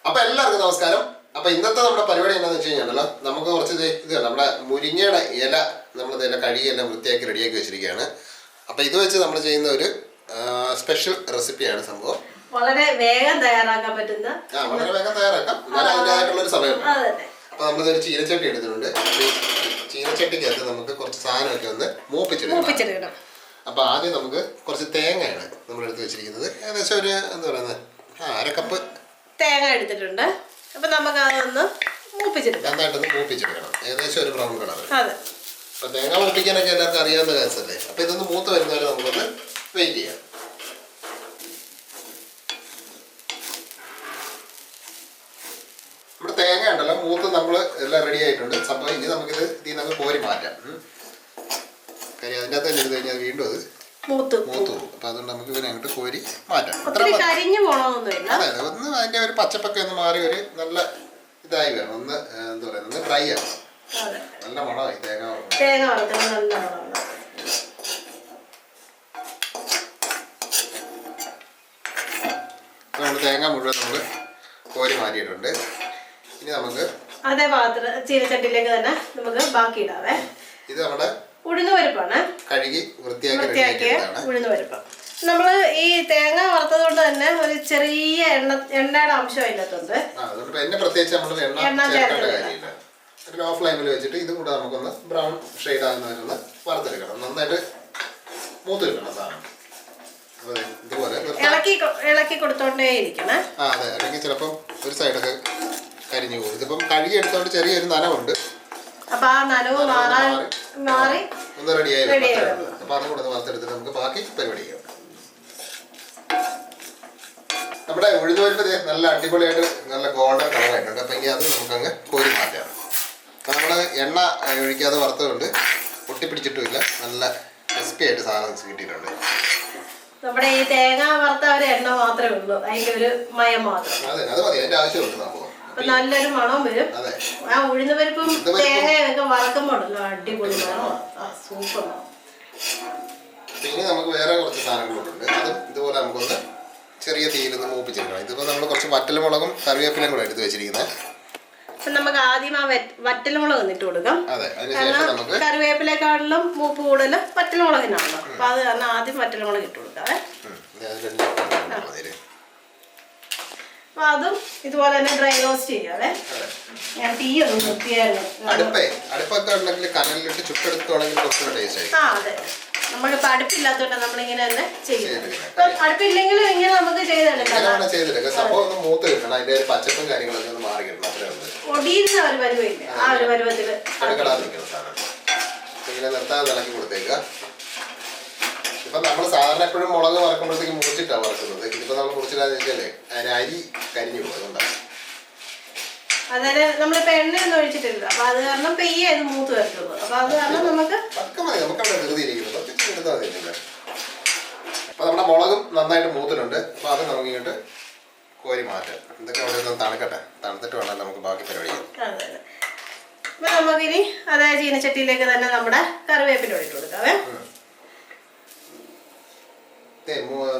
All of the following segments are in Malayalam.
അപ്പൊ എല്ലാവർക്കും നമസ്കാരം. അപ്പൊ ഇന്നത്തെ നമ്മുടെ പരിപാടി എന്താണെന്ന് വെച്ച് കഴിഞ്ഞാൽ നമുക്ക് കുറച്ച് ഇത് നമ്മുടെ മുരിങ്ങയുടെ ഇല നമ്മളിതെല്ലാം കഴുകിയെല്ലാം വൃത്തിയാക്കി റെഡിയാക്കി വെച്ചിരിക്കുകയാണ്. അപ്പൊ ഇത് വെച്ച് നമ്മൾ ചെയ്യുന്ന ഒരു സ്പെഷ്യൽ റെസിപ്പിയാണ്. സംഭവം വളരെ വേഗം തയ്യാറാക്കാൻ പറ്റുന്ന വളരെ വേഗം തയ്യാറാക്കാം. എന്നാലും അതിൻ്റെതായിട്ടുള്ള ഒരു സമയം. അപ്പൊ നമ്മളിതൊരു ചീനച്ചട്ടി എടുത്തിട്ടുണ്ട്. ചീനച്ചട്ടിക്കകത്ത് നമുക്ക് കുറച്ച് സാധനമൊക്കെ ഒന്ന് മൂപ്പിച്ചെടുക്കണം. അപ്പൊ ആദ്യം നമുക്ക് കുറച്ച് തേങ്ങയാണ് നമ്മൾ എടുത്ത് വെച്ചിരിക്കുന്നത്. ഏകദേശം ഒരു എന്താ പറയുന്നത് 1/2 കപ്പ് തേങ്ങ എടുത്തിട്ടുണ്ട്. അപ്പൊ നമുക്ക് അതൊന്ന് മൂപ്പിച്ചെടുക്കാം. നന്നായിട്ടൊന്ന് മൂപ്പിച്ചെടുക്കണം. ഏകദേശം ഒരു ബ്രൗൺ കളർ. അതെ. അപ്പൊ തേങ്ങ മൂപ്പിക്കാനൊക്കെ എല്ലാവർക്കും അറിയാവുന്ന കാര്യമല്ലേ. അപ്പൊ ഇതൊന്ന് മൂത്ത് വരുന്നവരെ നമുക്കൊന്ന് വെയിറ്റ് ചെയ്യാം. നമ്മുടെ തേങ്ങ ഉണ്ടല്ലോ മൂത്ത് നമ്മൾ എല്ലാം റെഡി ആയിട്ടുണ്ട്. സംഭവം ഇനി നമുക്കിത് ഇതിൽ നിന്ന് കോരി മാറ്റാം. കാര്യം അതിൻ്റെ അകത്ത് തന്നെ എടുത്ത് കഴിഞ്ഞാൽ വീണ്ടും അത് മൂത്ത് പോകും. അപ്പൊ അതുകൊണ്ട് നമുക്ക് ഇവരെ അങ്ങോട്ട് കോരി മാറ്റാം. അതെ, ഒന്ന് അതിന്റെ ഒരു പച്ചപ്പൊക്കെ ഒന്ന് മാറി ഒരു നല്ല ഇതായി വേണം. ഒന്ന് എന്താ പറയുക, ഒന്ന് ഡ്രൈ ആവും. നല്ല മണമായി തേങ്ങ. തേങ്ങ മുഴുവൻ നമ്മൾ കോരി മാറ്റിയിട്ടുണ്ട്. ഇനി നമുക്ക് അതേ പാത്രം ചീനച്ചട്ടിയിലേക്ക് തന്നെ നമുക്ക് ബാക്കി ഇടാവേ. ഇത് നമ്മുടെ ഉഴുന്നുപരിപ്പാണ്, കഴുകി വൃത്തിയാക്കിയ ഉഴുന്നുപരിപ്പ്. നമ്മൾ ഈ തേങ്ങ വറുത്തത് കൊണ്ട് തന്നെ ഒരു ചെറിയ എണ്ണയുടെ അംശം അതിനകത്തുണ്ട്. പ്രത്യേകിച്ച് നമ്മൾ എണ്ണ ചേർക്കേണ്ട കാര്യമില്ല. ലോ ഫ്ലെയിമിൽ വെച്ചിട്ട് ഇതും കൂടെ നമുക്കൊന്ന് ബ്രൗൺ ഷെയ്ഡ് ആകുന്നവരൊന്ന് വറുത്തെടുക്കണം. നന്നായിട്ട് മൂത്ത് കിട്ടണം സാധനം. ഇതുപോലെ ഇളക്കി കൊടുത്തോണ്ടേ ഇരിക്കണേ. അതെ, അല്ലെങ്കിൽ ചിലപ്പം ഒരു സൈഡൊക്കെ കരിഞ്ഞു പോകും. ഇതിപ്പം കഴുകി എടുത്തോണ്ട് ചെറിയൊരു നനവുണ്ട്. അപ്പൊ ആ നനവ് മാറി ഒന്ന് റെഡിയായി. അപ്പൊ അതും കൂടെ വറുത്തെടുത്തിട്ട് നമുക്ക് ബാക്കി പരിപാടി ചെയ്യാം. നമ്മുടെ ഉഴുന്നുപരിപ്പ് നല്ല അടിപൊളിയായിട്ട് നല്ല ഗോൾഡൻ കളറായിട്ടുണ്ട്. അപ്പൊ ഇനി അത് നമുക്കങ്ങ് കോരി മാറ്റാം. അപ്പൊ നമ്മള് എണ്ണ ഒഴിക്കാതെ വറുത്തതുകൊണ്ട് ഒട്ടിപ്പിടിച്ചിട്ടുമില്ല. നല്ല ക്രിസ്പി ആയിട്ട് സാധനം കിട്ടിയിട്ടുണ്ട്. നമ്മുടെ ഈ തേങ്ങ വറുത്ത ഒരു എണ്ണ മാത്രമേ ഉള്ളൂ, അതിന്റെ ഒരു മയം മാത്രം. അതെ, അത് മതി. അതിന്റെ ആവശ്യമുണ്ട് സംഭവം. നല്ലൊരു മണം വരും. ആ ഉഴുന്നുപരിപ്പും തേങ്ങയൊക്കെ വറക്കുമ്പോഴല്ലോ അടിപൊളി മണം, സൂപ്പർ മണം. പിന്നെ നമുക്ക് വേറെ കുറച്ച് സാധനങ്ങളുണ്ട്. അതും ഇതുപോലെ നമുക്കൊന്ന് ചെറിയ തീയിലൊന്ന് മൂപ്പിച്ചെടുക്കണം. ഇതിപ്പോൾ നമ്മൾ കുറച്ച് വറ്റൽമുളകും കറിവേപ്പിലയും കൂടെ എടുത്ത് വെച്ചിരിക്കുന്നത്. അപ്പൊ നമുക്ക് ആദ്യം ആ വറ്റൽമുളക് ഇട്ട് കൊടുക്കാം. അതെ, അതിനുശേഷം നമുക്ക് കറിവേപ്പിലേക്കാളിലും മൂപ്പ് കൂടുതൽ വറ്റൽമുളകിനാണല്ലോ. അപ്പൊ അത് കാരണം ആദ്യം വറ്റൽമുളക് ഇട്ട് കൊടുക്കാം. അപ്പൊ അതും ഇതുപോലെ തന്നെ ഡ്രൈ റോസ്റ്റ് ചെയ്യാവേ. ഞാൻ തീ ഒന്ന് നിർത്തിയായിരുന്നു. അടുപ്പൊക്കെ ഉണ്ടെങ്കിൽ കനലിലിട്ട് ചുട്ടെടുക്കുകയാണെങ്കിൽ കുറച്ചുകൂടെ ടേസ്റ്റ് ആയിരിക്കും. അതെ, നമ്മളിപ്പോ അടുപ്പില്ലാത്തോണ്ട് നമ്മളിങ്ങനെ തന്നെ ചെയ്യും. അടുപ്പില്ലെങ്കിലും ഇങ്ങനെ നമുക്ക് ചെയ്തെടുക്കാം. സംഭവം ഒന്ന് മൂത്ത് കിട്ടണം. അതിന്റെ പച്ചപ്പും കാര്യങ്ങളൊക്കെ ഒന്ന് മാറി കിട്ടണം. ഒടിയുന്ന ഒരു പരുവമില്ല, ആ ഒരു പരുവത്തില് ഇങ്ങനെ നിർത്താതെ ഇളക്കി കൊടുത്തേക്കുക. ഇപ്പൊ നമ്മൾ സാധാരണ എപ്പോഴും മുളക് വറക്കുമ്പോഴത്തേക്ക് മുറിച്ചിട്ടാണ് വറക്കുന്നത്. ഇതിപ്പോ നമ്മൾ മുറിച്ചിട്ടാന്ന് വെച്ചാലേ അതിന് അരി കരിഞ്ഞു പോകും. അതുകൊണ്ടാണ്. അതായത് നമ്മളിപ്പോ എണ്ണയൊന്നും ഒഴിച്ചിട്ടില്ല. അപ്പൊ അത് കാരണം പെയ്യേ ഇത് മൂത്ത് വരത്തുള്ളൂ. അപ്പൊ അത് കാരണം നമുക്ക് അവിടെ ധൃതിയിരിക്കുന്നത്. അപ്പൊ നമ്മുടെ മുളകും നന്നായിട്ട് മൂത്തിട്ടുണ്ട്. അപ്പൊ അത് നമുക്ക് ഇങ്ങോട്ട് കോരി മാറ്റാം. ഇതൊക്കെ അവിടെ നിന്ന് തണുക്കട്ടെ. തണുത്തിട്ട് വേണം നമുക്ക് ബാക്കി പരിപാടി ചെയ്യാം. അപ്പൊ നമുക്കിനി അതായത് ചീനച്ചട്ടിയിലേക്ക് തന്നെ നമ്മുടെ കറിവേപ്പില ഇട്ട് കൊടുക്കാവേ.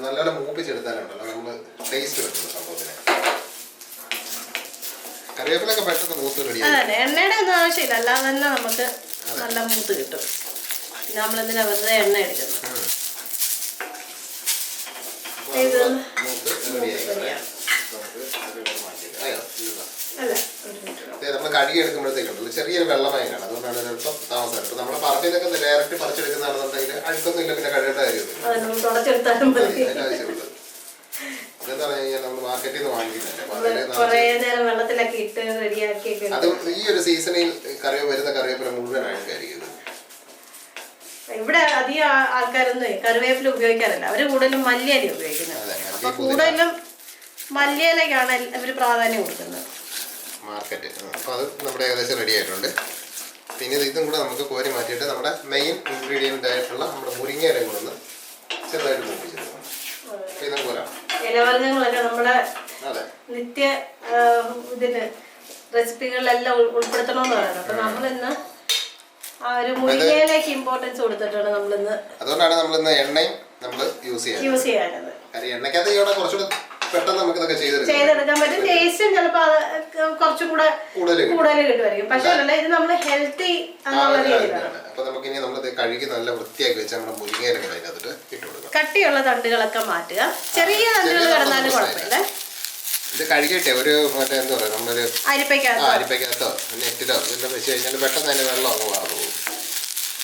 നല്ലപോലെ മൂപ്പിച്ചെടുത്താലുണ്ടല്ലോ നമ്മള് ടേസ്റ്റ് കിട്ടുന്ന സംഭവത്തിന്. കറിവേപ്പിലൊക്കെ പെട്ടെന്ന് മൂത്ത് റെഡി. അതെ, എണ്ണയുടെ ഒന്നും ആവശ്യമില്ല, അല്ലാതെ തന്നെ നമുക്ക് നല്ല മൂത്ത് കിട്ടും. പിന്നെ നമ്മളെന്തിനാ വെറുതെ എണ്ണ എടുക്കുന്നത്. നമ്മൾ കഴുകി എടുക്കുമ്പോഴത്തേക്കുണ്ടല്ലോ ചെറിയൊരു വെള്ളമയം കാണാം. അതുകൊണ്ടാണ് ചിലപ്പോൾ താമസം. ഇപ്പൊ നമ്മുടെ പറമ്പിൽ നിന്നൊക്കെ ഡയറക്റ്റ് പറിച്ചെടുക്കുന്നതാണെന്നുണ്ടെങ്കിൽ അഴുക്കൊന്നും ഇല്ല, പിന്നെ കഴുകേണ്ട കാര്യമൊന്നും. അതിന്റെ ആവശ്യമുള്ളൂ. ഇതെന്താ പറഞ്ഞു കഴിഞ്ഞാൽ നമ്മൾ മാർക്കറ്റിൽ നിന്ന് വാങ്ങിക്കുന്നില്ല. അത് ഈ ഒരു സീസണിൽ വരുന്ന കറിവേപ്പില മുഴുവനായിട്ട് കരിക്കുന്നത്. ഇവിടെ അധികം ആൾക്കാരൊന്നും കറിവേപ്പില ഉപയോഗിക്കാറില്ല. അവര് കൂടുതലും മല്ലിയില ഉപയോഗിക്കുന്നത്. അപ്പൊ കൂടുതലും മല്ലിയിലേക്കാണ് അവര് പ്രാധാന്യം കൊടുക്കുന്നത്. മാർക്കറ്റ്. അപ്പൊ അത് നമ്മുടെ ഏകദേശം റെഡി ആയിട്ടുണ്ട്. പിന്നെ ഇതും കൂടെ നമുക്ക് കോരി മാറ്റിയിട്ട് നമ്മുടെ മെയിൻ ഇൻഗ്രീഡിയന്റ് ആയിട്ടുള്ള നമ്മുടെ മുരിങ്ങയിലയും കൂടെ ഒന്ന് ചെറുതായിട്ട് മൂപ്പിച്ചെടുക്കണം. ഇതും പോലെ ഇലവർഗ്ഗങ്ങളൊക്കെ നമ്മുടെ നിത്യ ഇതിന് റെസിപ്പികളിലെല്ലാം ഉൾപ്പെടുത്തണമെന്ന് പറയുന്നത്. അപ്പൊ നമ്മളിന്ന് ആ ഒരു മുരിങ്ങയിലേക്ക് ഇമ്പോർട്ടൻസ് കൊടുത്തിട്ടാണ് നമ്മളിന്ന്. അതുകൊണ്ടാണ് നമ്മളിന്ന് എണ്ണയും നമ്മൾ യൂസ് ചെയ്യാനത്. എണ്ണക്കകത്ത് കുറച്ചുകൂടെ പെട്ടെന്ന് നമുക്ക് ഇതൊക്കെ ചെയ്തെടുക്കാൻ പറ്റും. ടേസ്റ്റും ചിലപ്പോ കുറച്ചും കൂടെ കൂടുതൽ കിട്ടുമായിരിക്കും. പക്ഷെ ഇത് നമ്മൾ ഹെൽത്തി എന്നുള്ള രീതിയിലാണ്. അപ്പൊ നമുക്ക് ഇനി നമ്മൾ കഴുകി നല്ല വൃത്തിയാക്കി വെച്ച് നമ്മുടെ മുരിങ്ങയിലൊക്കെ അതിനകത്ത് ഇട്ട് കൊടുക്കാം. കട്ടിയുള്ള തണ്ടുകളൊക്കെ മാറ്റുക. ചെറിയ തണ്ടുകൾ കിടന്നാലും കുഴപ്പമില്ല. ഇത് കഴുകിയിട്ടേ ഒരു മറ്റേ എന്താ പറയുക നമ്മളൊരു അരിപ്പയ്ക്കകത്തോ നെറ്റിലോ ഇതെല്ലാം വെച്ച് കഴിഞ്ഞാൽ പെട്ടെന്ന് തന്നെ വെള്ളം അങ്ങ് വാർന്നു പോകും.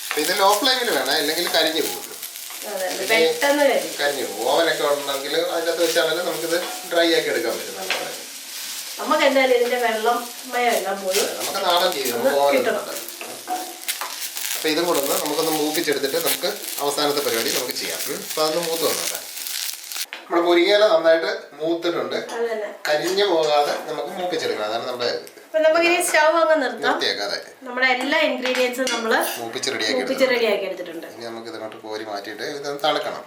അപ്പൊ ഇത് ലോ ഫ്ലെയിമിൽ വേണം, അല്ലെങ്കിൽ കരിഞ്ഞു പോകും. കരിഞ്ഞു പോകും. ഓവനൊക്കെ ഉണ്ടെങ്കിൽ അതിനകത്ത് വെച്ചാണെങ്കിലും നമുക്കിത് ഡ്രൈ ആക്കി എടുക്കാൻ പറ്റും. നല്ലതാണ്. നമുക്ക് എന്തായാലും ഇതിന്റെ വെള്ളം മയെല്ലാം പോയി നമുക്ക് നാടൻ ചെയ്യും. നമുക്ക് ഓവനുണ്ട്. അപ്പൊ ഇതും കൂടെ നമുക്കൊന്ന് മൂപ്പിച്ചെടുത്തിട്ട് നമുക്ക് അവസാനത്തെ പരിപാടി നമുക്ക് ചെയ്യാം. അപ്പൊ അതൊന്ന് മൂത്ത് വന്നോട്ടെ. നമ്മുടെ മുരിങ്ങയില നന്നായിട്ട് മൂത്തിട്ടുണ്ട്. കരിഞ്ഞു പോകാതെ നമുക്ക് മൂപ്പിച്ചെടുക്കണം. അതാണ് നമ്മുടെ നമുക്കിനി സ്റ്റൗ അങ്ങ് നിർത്താം. നമ്മുടെ എല്ലാ ഇൻഗ്രീഡിയൻസും നമ്മള് മൂപ്പിച്ച് റെഡിയാക്കി എടുത്തിട്ടുണ്ട്. ഇനി നമുക്ക് ഇതങ്ങോട്ട് കോരി മാറ്റിയിട്ട് ഇതൊന്ന് തണുക്കണം.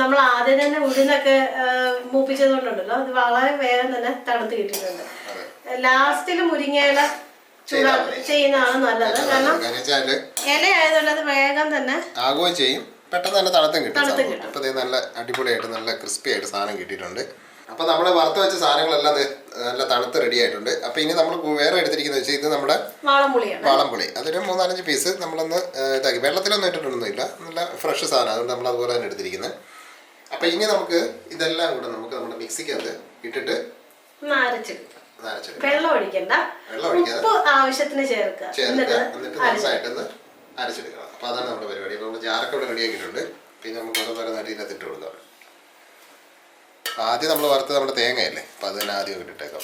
നമ്മൾ ആദ്യം തന്നെ ഉഴുന്നൊക്കെ മൂപ്പിച്ചത് കൊണ്ടുണ്ടല്ലോ അത് വളരെ വേഗം തന്നെ തണുത്ത് കിട്ടിയിട്ടുണ്ട്. ലാസ്റ്റില് മുരിങ്ങയില ചെയ്യുന്നതാണ് നല്ലത്. കാരണം ഇല ആയതുകൊണ്ട് അത് വേഗം തന്നെ ആകുകയും ചെയ്യും, പെട്ടെന്ന് തന്നെ തണുത്തും കിട്ടും. അപ്പൊ നല്ല അടിപൊളിയായിട്ട് നല്ല ക്രിസ്പി ആയിട്ട് സാധനം കിട്ടിയിട്ടുണ്ട്. അപ്പൊ നമ്മൾ വറുത്ത് വെച്ച സാധനങ്ങളെല്ലാം നല്ല തണുത്ത് റെഡി ആയിട്ടുണ്ട്. അപ്പൊ ഇനി നമ്മൾ വേറെ എടുത്തിരിക്കുന്നത് വെച്ചാൽ ഇത് നമ്മുടെ വാളംപുളി. അതൊരു 3-4 പീസ് നമ്മളൊന്ന് ഇതാക്കി വെള്ളത്തിലൊന്നും ഇട്ടിട്ടൊന്നുമില്ല, നല്ല ഫ്രഷ് സാധനം. അതുകൊണ്ട് നമ്മൾ അതുപോലെ തന്നെ എടുത്തിരിക്കുന്നത്. അപ്പൊ ഇനി നമുക്ക് ഇതെല്ലാം കൂടെ നമുക്ക് നമ്മുടെ മിക്സിക്കകത്ത് ഇട്ടിട്ട് വെള്ളം ഒഴിക്കണ്ട, ഉപ്പ് ആവശ്യത്തിന് ചേർക്കുക, എന്നിട്ട് നന്നായിട്ടൊന്ന് അരച്ചെടുക്കണം. അപ്പൊ അതാണ് നമ്മുടെ പരിപാടി. അപ്പൊ നമ്മൾ ജാറൊക്കെ ഇവിടെ റെഡിയാക്കിയിട്ടുണ്ട്. പിന്നെ നമുക്ക് ഓരോന്നോരോന്നായിട്ട് ഇതിനകത്ത് ഇട്ട് കൊടുക്കാം. ആദ്യം നമ്മൾ വറുത്ത് നമ്മുടെ തേങ്ങയല്ലേ, അപ്പൊ അത് തന്നെ ആദ്യം ഇട്ടിട്ടേക്കാം.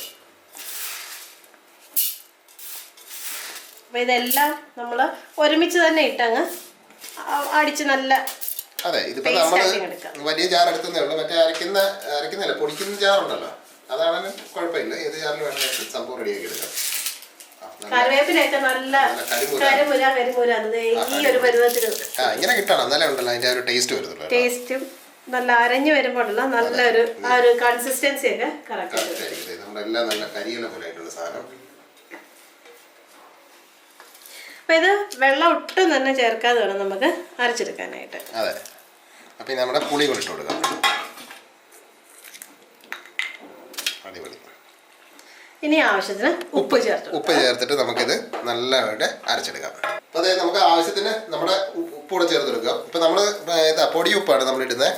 അപ്പൊ ഇതെല്ലാം നമ്മൾ ഒരുമിച്ച് തന്നെ ഇട്ടങ്ങ് അടിച്ച് നല്ല. അതെ, ഇതിപ്പോ നമ്മള് വലിയ ജാർ എടുത്തേ ഉള്ളൂ. മറ്റേ അരക്കുന്നില്ല, പൊടിക്കുന്ന ജാറുണ്ടല്ലോ, അതാണെങ്കിലും കുഴപ്പമില്ല. ഏത് ജാറിൽ വേണമെങ്കിൽ സംഭവം റെഡിയാക്കി എടുക്കാം. കറിവേപ്പിലൊക്കെ നല്ല കരിമുര ഈ ഒരു പരുവത്തിന് ഇങ്ങനെ കിട്ടണം, എന്നാലേ ഉണ്ടല്ലോ അതിന്റെ ഒരു ടേസ്റ്റ് വരുന്നുള്ളൂ. ടേസ്റ്റും നല്ല അരഞ്ഞു വരുമ്പോഴല്ല നല്ലൊരു ആ ഒരു കൺസിസ്റ്റൻസി ഒക്കെ കറക്റ്റ്. നമ്മളെല്ലാം നല്ല കരിയില പോലെ ആയിട്ടുള്ള സാധനം. അപ്പൊ ഇത് വെള്ളം ഒട്ടും തന്നെ ചേർക്കാതെ വേണം നമുക്ക് അരച്ചെടുക്കാനായിട്ട്. അതെ. അപ്പൊ നമ്മുടെ പുളി കൂടി ഇട്ട് കൊടുക്കാം. അടിപൊളി. ഇനി ആവശ്യത്തിന് ഉപ്പ് ചേർത്തിട്ട് നമുക്കിത് നല്ലതായിട്ട് അരച്ചെടുക്കാം. അപ്പൊ അതായത് നമുക്ക് ആവശ്യത്തിന് നമ്മുടെ ഉപ്പ് കൂടെ ചേർത്ത് കൊടുക്കാം. ഇപ്പൊ നമ്മള് പൊടി ഉപ്പാണ് നമ്മൾ ഇടുന്നത്.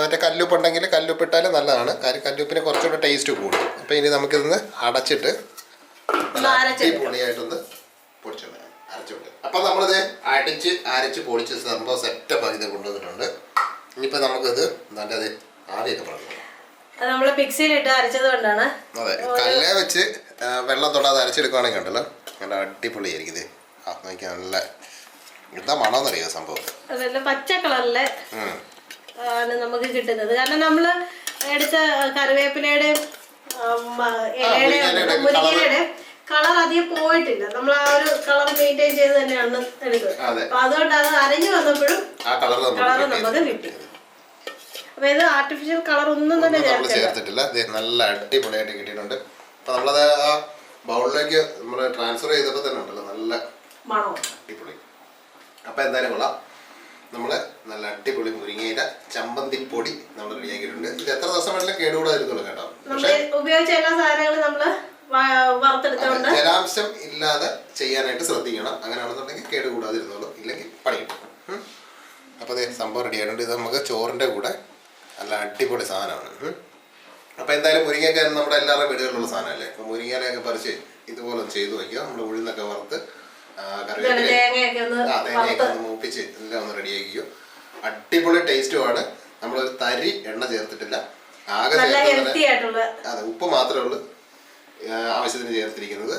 മറ്റേ കല്ലുപ്പ് ഉണ്ടെങ്കിൽ കല്ലുപ്പ് ഇട്ടാലും നല്ലതാണ്. കാര്യം കല്ലുപ്പിന് കുറച്ചുകൂടെ ടേസ്റ്റ് കൂടും. അപ്പൊ ഇനി നമുക്കിതൊന്ന് അടച്ചിട്ട് പൊടിയായിട്ടൊന്ന് പൊടിച്ചെടുക്കാം, അരച്ചുകൊണ്ട്. അപ്പൊ നമ്മളിത് അരച്ച് പൊടിച്ച് സംഭവം സെറ്റപ്പ് ആക്കി കൊണ്ടുവന്നിട്ടുണ്ട്. ഇനിയിപ്പോ നമുക്കിത് നല്ലത് ആവിയൊക്കെ പറഞ്ഞു. നമ്മള് മിക്സിയിലിട്ട് അരച്ചത് കൊണ്ടാണ്. അതെ, കല്ലേ വെച്ച് വെള്ളം തൊടാതെ അരച്ചെടുക്കുകയാണെങ്കിൽ ഉണ്ടല്ലോ നല്ല അടിപൊളിയായിരിക്കും ഇത്. നോക്കിയാൽ നല്ല എന്താ മണമെന്നറിയോ സംഭവം. അതല്ല പച്ച കളറിലെ ആണ് നമുക്ക് കിട്ടുന്നത്. കാരണം നമ്മള് എടുത്ത കറിവേപ്പിലയുടെ മുരിങ്ങയുടെ കളർ അധികം പോയിട്ടില്ല. നമ്മൾ ആ ഒരു കളർ മെയിൻറ്റെയിൻ ചെയ്ത് തന്നെയാണ് എടുക്കുന്നത്. അപ്പൊ അതുകൊണ്ട് അത് അരഞ്ഞു വന്നപ്പോഴും കളർ നമുക്ക് കിട്ടി. അപ്പൊ ഇത് ആർട്ടിഫിഷ്യൽ കളർ ഒന്നും തന്നെ ചേർത്തിട്ടില്ല. നല്ല അടിപൊളിയായിട്ട് കിട്ടിയിട്ടുണ്ട്. അപ്പൊ നമ്മളത് ആ ബൗളിലേക്ക് നമ്മൾ ട്രാൻസ്ഫർ ചെയ്തപ്പോൾ തന്നെ ഉണ്ടല്ലോ നല്ല മണം, അടിപൊളി. അപ്പൊ എന്തായാലും കൊള്ളാം. നമ്മള് നല്ല അടിപൊളി മുരിങ്ങയില ചമ്മന്തിപ്പൊടി നമ്മൾ റെഡിയാക്കിയിട്ടുണ്ട്. ഇത് എത്ര ദിവസം വേണമെങ്കിലും കേടുകൂടാതിരുന്നുള്ളൂ കേട്ടോ. ഉപയോഗിച്ച എല്ലാ സാധനങ്ങളും നമ്മള് വറുത്തെടുത്തോണ്ട് ജലാംശം ഇല്ലാതെ ചെയ്യാനായിട്ട് ശ്രദ്ധിക്കണം. അങ്ങനെയാണെന്നുണ്ടെങ്കിൽ കേടുകൂടാതിരുന്നുള്ളൂ, ഇല്ലെങ്കിൽ പണി കിട്ടും. അപ്പൊ അതെ സംഭവം റെഡി ആയിട്ടുണ്ട്. ഇത് നമുക്ക് ചോറിന്റെ കൂടെ നല്ല അടിപൊളി സാധനമാണ്. അപ്പൊ എന്തായാലും മുരിങ്ങയൊക്കെ നമ്മുടെ എല്ലാവരുടെ വീടുകളിലുള്ള സാധനമല്ലേ. അപ്പൊ മുരിങ്ങയിലൊക്കെ പറിച്ച് ഇതുപോലെ ചെയ്ത് വയ്ക്കുക. നമ്മൾ ഉഴുന്നൊക്കെ വറുത്ത് തേങ്ങയൊക്കെ ഒന്ന് മൂപ്പിച്ച് എല്ലാം ഒന്ന് റെഡിയാക്കിയോ. അടിപൊളി ടേസ്റ്റുമാണ്. നമ്മളൊരു തരി എണ്ണ ചേർത്തിട്ടില്ല. ആകെ അതെ, ഉപ്പ് മാത്രമേ ഉള്ളൂ ആവശ്യത്തിന് ചേർത്തിരിക്കുന്നത്.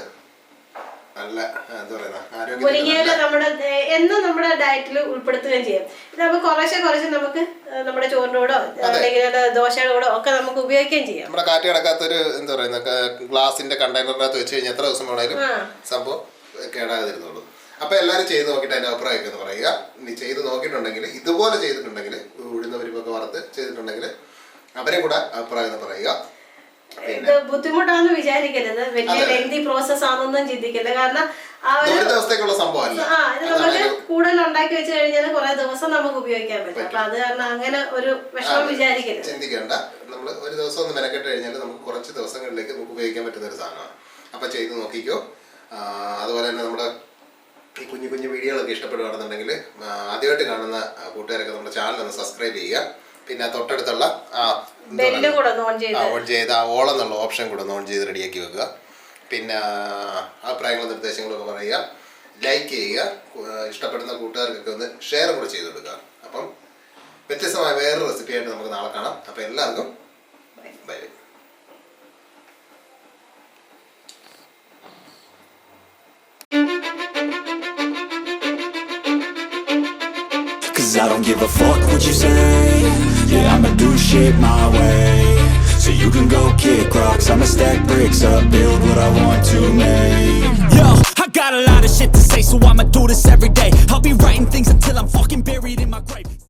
നല്ല എന്താ പറയുക, മുരിങ്ങയില എന്നും നമ്മുടെ ഡയറ്റിൽ ഉൾപ്പെടുത്തുകയും ചെയ്യും. ഇത് നമുക്ക് കുറച്ച് നമുക്ക് നമ്മുടെ ചോറിന്റെ കൂടോ അല്ലെങ്കിൽ ദോശയുടെ കൂടോ ഒക്കെ നമുക്ക് ഉപയോഗിക്കുകയും ചെയ്യാം. നമ്മുടെ കാറ്റ് കിടക്കാത്തൊരു എന്താ പറയുന്ന ഗ്ലാസിന്റെ കണ്ടെയ്നറിനകത്ത് വെച്ച് കഴിഞ്ഞാൽ എത്ര ദിവസം വേണേലും സംഭവം കേടാകാതിരുന്നുള്ളൂ. അപ്പൊ എല്ലാവരും ചെയ്ത് നോക്കിയിട്ട് അതിന്റെ അഭിപ്രായമൊക്കെ ഒന്ന് പറയുക. ഇനി ചെയ്ത് നോക്കിയിട്ടുണ്ടെങ്കിൽ ഇതുപോലെ ചെയ്തിട്ടുണ്ടെങ്കിൽ ഉഴുന്ന പരിപ്പൊക്കെ വറുത്ത് ചെയ്തിട്ടുണ്ടെങ്കിൽ അവരെ കൂടെ അഭിപ്രായം ഒന്ന് പറയുക. ഇത് ബുദ്ധിമുട്ടാന്ന് വിചാരിക്കരുത്, വലിയ ലെങ്തി പ്രോസസ് ആണെന്നൊന്നും ചിന്തിക്കരുത്. കാരണം ഒരു ദിവസത്തേക്കുള്ള സംഭവമല്ല. ഇത് നമുക്ക് കൂടുതൽ ഉണ്ടാക്കി വെച്ച് കഴിഞ്ഞാൽ കുറെ ദിവസം നമുക്ക് ഉപയോഗിക്കാൻ പറ്റും. അപ്പൊ അത് കാരണം അങ്ങനെ ഒരു വിഷമം വിചാരിക്കരുത്, ചിന്തിക്കണ്ട. നമ്മൾ ഒരു ദിവസം ഒന്ന് മെനക്കെട്ട് കഴിഞ്ഞാൽ നമുക്ക് കുറച്ച് ദിവസങ്ങളിലേക്ക് നമുക്ക് ഉപയോഗിക്കാൻ പറ്റുന്ന ഒരു സാധനമാണ്. അപ്പോൾ ചെയ്ത് നോക്കിക്കോ. അതുപോലെ തന്നെ നമ്മുടെ ഈ കുഞ്ഞു കുഞ്ഞു വീഡിയോകളൊക്കെ ഇഷ്ടപ്പെടുകയാണെന്നുണ്ടെങ്കിൽ ആദ്യമായിട്ട് കാണുന്ന കൂട്ടുകാരൊക്കെ നമ്മുടെ ചാനൽ ഒന്ന് സബ്സ്ക്രൈബ് ചെയ്യുക. പിന്നെ തൊട്ടടുത്തുള്ള ഓൺ ചെയ്ത് ആ ഓൾ എന്നുള്ള ഓപ്ഷൻ കൂടെ ഓൺ ചെയ്ത് റെഡിയാക്കി വെക്കുക. പിന്നെ അഭിപ്രായങ്ങളും നിർദ്ദേശങ്ങളൊക്കെ പറയുക, ലൈക്ക് ചെയ്യുക, ഇഷ്ടപ്പെടുന്ന കൂട്ടുകാർക്കൊക്കെ ഒന്ന് ഷെയർ കൂടെ ചെയ്ത് കൊടുക്കുക. അപ്പം വ്യത്യസ്തമായ വേറൊരു റെസിപ്പിയായിട്ട് നമുക്ക് നാളെ കാണാം. അപ്പോൾ എല്ലാവർക്കും by. I don't give a fuck what you say. Yeah, I'ma do shit my way. So you can go kick rocks, I'ma stack bricks up, build what I want to make. Yo, I got a lot of shit to say, so I'ma do this every day. I'll be writing things until I'm fucking buried in my grave.